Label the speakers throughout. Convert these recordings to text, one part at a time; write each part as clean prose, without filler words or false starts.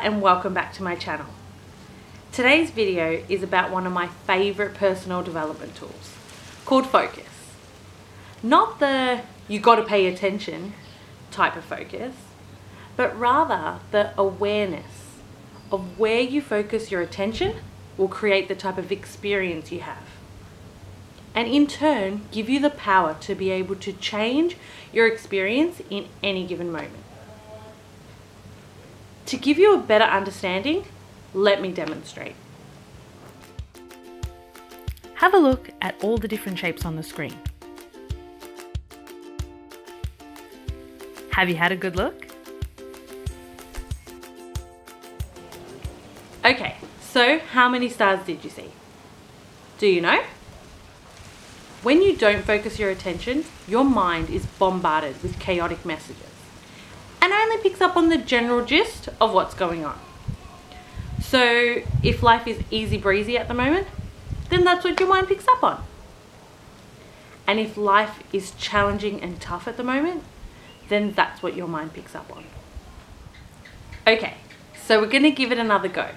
Speaker 1: and welcome back to my channel. Today's video is about one of my favorite personal development tools called focus. Not the you gotta pay attention type of focus, but rather the awareness of where you focus your attention will create the type of experience you have, and in turn give you the power to be able to change your experience in any given moment. To give you a better understanding, let me demonstrate. Have a look at all the different shapes on the screen. Have you had a good look? Okay, so how many stars did you see? Do you know? When you don't focus your attention, your mind is bombarded with chaotic messages and only picks up on the general gist of what's going on. So if life is easy breezy at the moment, then that's what your mind picks up on. And if life is challenging and tough at the moment, then that's what your mind picks up on. Okay, so we're gonna give it another go.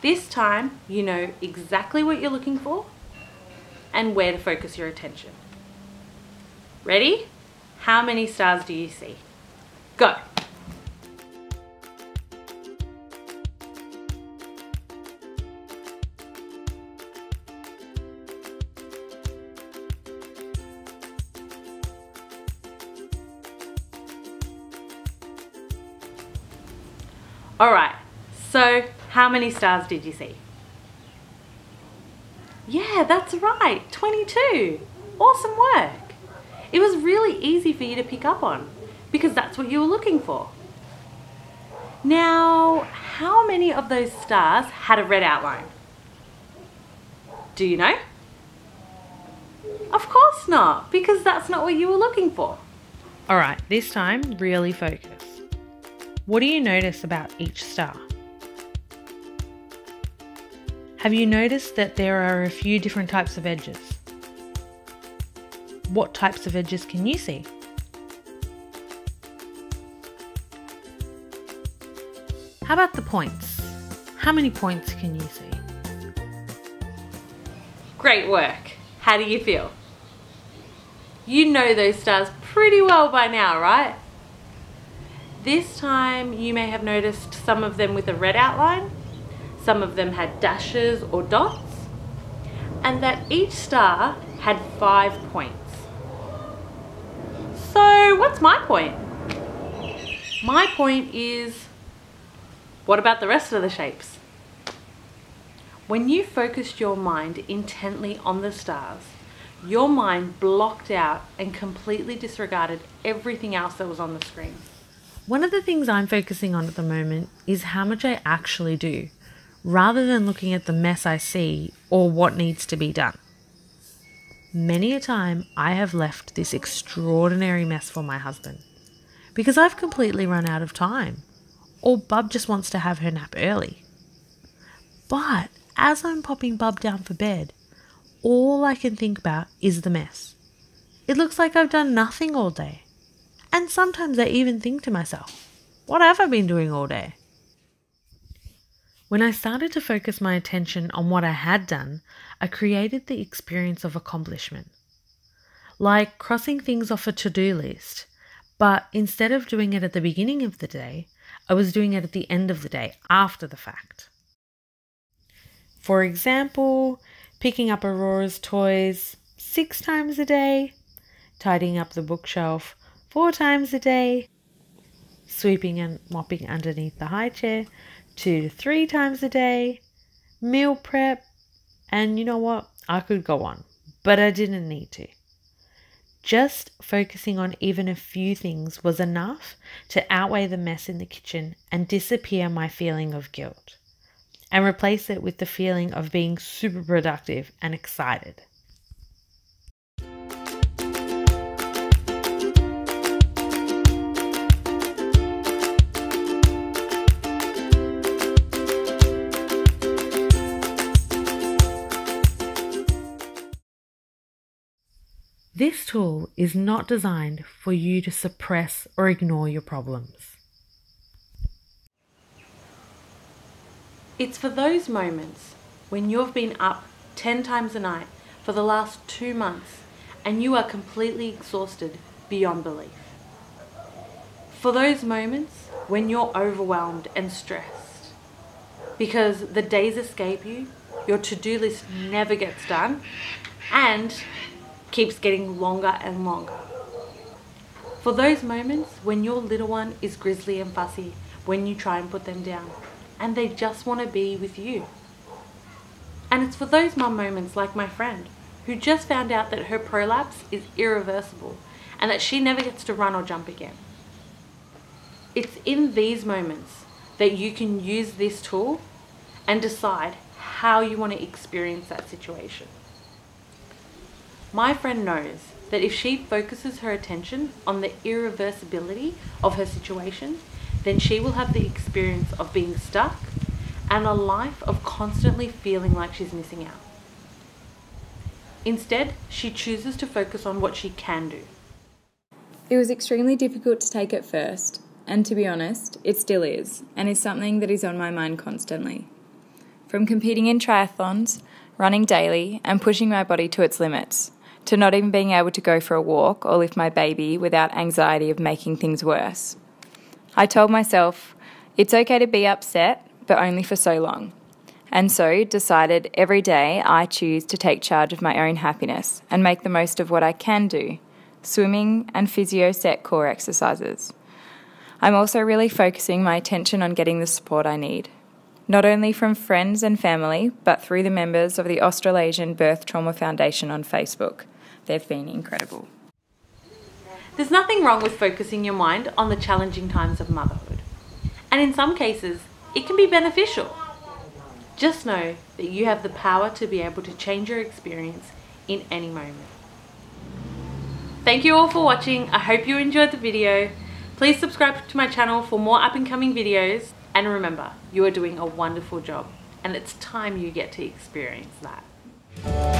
Speaker 1: This time, you know exactly what you're looking for and where to focus your attention. Ready? How many stars do you see? Go. All right, so how many stars did you see? Yeah, that's right, 22. Awesome work. It was really easy for you to pick up on because that's what you were looking for. Now, how many of those stars had a red outline? Do you know? Of course not, because that's not what you were looking for. All right, this time, really focus. What do you notice about each star? Have you noticed that there are a few different types of edges? What types of edges can you see? How about the points? How many points can you see? Great work. How do you feel? You know those stars pretty well by now, right? This time you may have noticed some of them with a red outline, some of them had dashes or dots, and that each star had 5 points. So what's my point? My point is, what about the rest of the shapes? When you focused your mind intently on the stars, your mind blocked out and completely disregarded everything else that was on the screen. One of the things I'm focusing on at the moment is how much I actually do, rather than looking at the mess I see or what needs to be done. Many a time I have left this extraordinary mess for my husband because I've completely run out of time, or Bub just wants to have her nap early. But as I'm popping Bub down for bed, all I can think about is the mess. It looks like I've done nothing all day. And sometimes I even think to myself, what have I been doing all day? When I started to focus my attention on what I had done, I created the experience of accomplishment. Like crossing things off a to-do list, but instead of doing it at the beginning of the day, I was doing it at the end of the day, after the fact. For example, picking up Aurora's toys 6 times a day, tidying up the bookshelf 4 times a day, sweeping and mopping underneath the high chair 2 to 3 times a day, meal prep, and you know what? I could go on, but I didn't need to. Just focusing on even a few things was enough to outweigh the mess in the kitchen and disappear my feeling of guilt, and replace it with the feeling of being super productive and excited. This tool is not designed for you to suppress or ignore your problems. It's for those moments when you've been up 10 times a night for the last 2 months and you are completely exhausted beyond belief. For those moments when you're overwhelmed and stressed because the days escape you, your to-do list never gets done and keeps getting longer and longer. For those moments when your little one is grizzly and fussy when you try and put them down and they just want to be with you. And it's for those mum moments like my friend who just found out that her prolapse is irreversible and that she never gets to run or jump again. It's in these moments that you can use this tool and decide how you want to experience that situation. My friend knows that if she focuses her attention on the irreversibility of her situation, then she will have the experience of being stuck and a life of constantly feeling like she's missing out. Instead, she chooses to focus on what she can do.
Speaker 2: It was extremely difficult to take at first, and to be honest, it still is, and is something that is on my mind constantly. From competing in triathlons, running daily, and pushing my body to its limits, to not even being able to go for a walk or lift my baby without anxiety of making things worse. I told myself, it's okay to be upset, but only for so long. And so decided every day I choose to take charge of my own happiness and make the most of what I can do, swimming and physio set core exercises. I'm also really focusing my attention on getting the support I need, not only from friends and family, but through the members of the Australasian Birth Trauma Foundation on Facebook. They've been incredible.
Speaker 1: There's nothing wrong with focusing your mind on the challenging times of motherhood. And in some cases, it can be beneficial. Just know that you have the power to be able to change your experience in any moment. Thank you all for watching. I hope you enjoyed the video. Please subscribe to my channel for more up and coming videos. And remember, you are doing a wonderful job. And it's time you get to experience that.